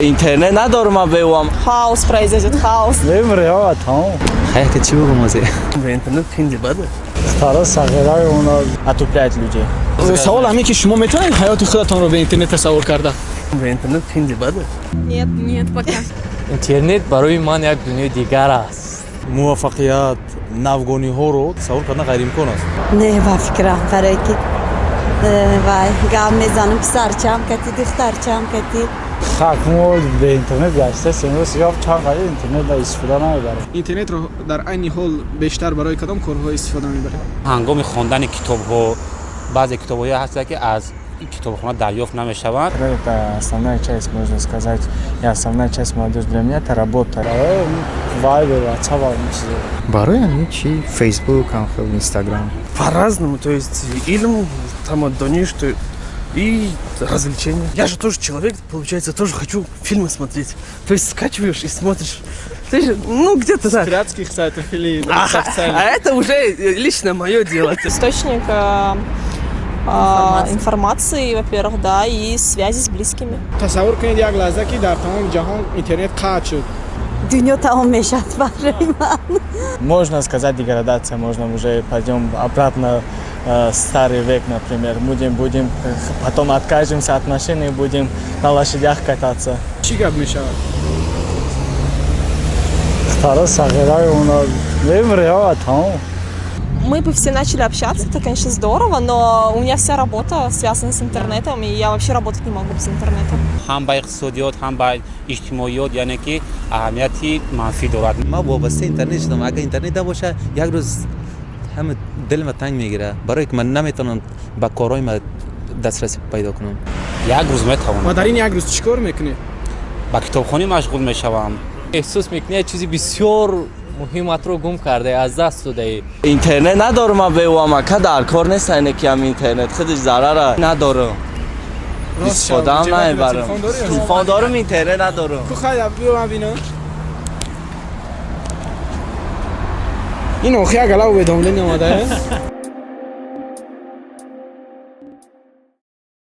Интернет ندارم بیوام. Хаос произойдет, хаос. Левреа там. Хайка чего мазы? Интернет хинди бада. Стара сагирай уна отупляет людей. سوال همین که شما میتونید حیات خودتان رو به اینترنت تصور کرده؟ Интернет хинди бада. Нет, пока. интернет барои ман як дунёи дигар аст. муваффақият навгониҳоро тасаввур кардан ғайриимкон аст. نه با فکرم برای که وای گام میزنم سرچم کتی دخترچم کتی хакмол به اینترنت گشته سنوس یا چند خیلی اینترنت را استفاده نمیبره. اینترنت رو در عین حال بیشتر برای کدام کارها استفاده میبرید؟ ҳангоми хондан китобҳо баъзе китобҳое ҳастанд ки аз китобхона дарёфт намешаванд. Это основная часть, можно сказать, и основная часть молодежи для меня это работа. Вайбер, WhatsApp, барои ҳамин чи Facebook, Instagram. По-разному, то есть ильм, там отдони, что и развлечения. Я же тоже человек, получается, тоже хочу фильмы смотреть. То есть скачиваешь и смотришь. Ты же, ну где-то так. пиратских сайтов или А это уже лично мое дело. Источник информации, во-первых, да, и связи с близкими. تصور کنید یک لحظه که در تمام جهان اینترنет قطع شد. دنیا تمام میشد برای من. можно сказать деградация, можно уже пойдем обратно старый век, например, будем потом откажемся от машины и будем на лошадях кататься. چی گپ میشود؟ Стара сагирай уна левреа там. Мы бы все начали общаться, это, конечно, здорово, но у меня вся работа связана с интернетом, и я вообще работать не могу без интернета. ҳам ба иқтисодиёт ҳам ба иҷтимоиёт яъне ки аҳамияти манфӣ дорад. ман вобаста интернет шудам. агар интернет набоша як рӯз ҳама дилма танг мегирад, барое ки ман наметавонам ба корҳои ма дастрасӣ пайдо кунам. як рӯз و метавонам در این یک روز چیکار میکنید؟ ба китобхонӣ машғул мешавам. эҳсос мекунӣ чизи бисёр муҳиматро гум кардаи аз даст додаи. اینترنت ندارم بیوام. که در کار نیست اینه که هم اینترنت خودش ضرره نداره. استفاده هم نمیبرم. تلفن دارم اینترنت ندارم. کو خیلی بیو من بینم. این اوخی اگلا و بدامله نماده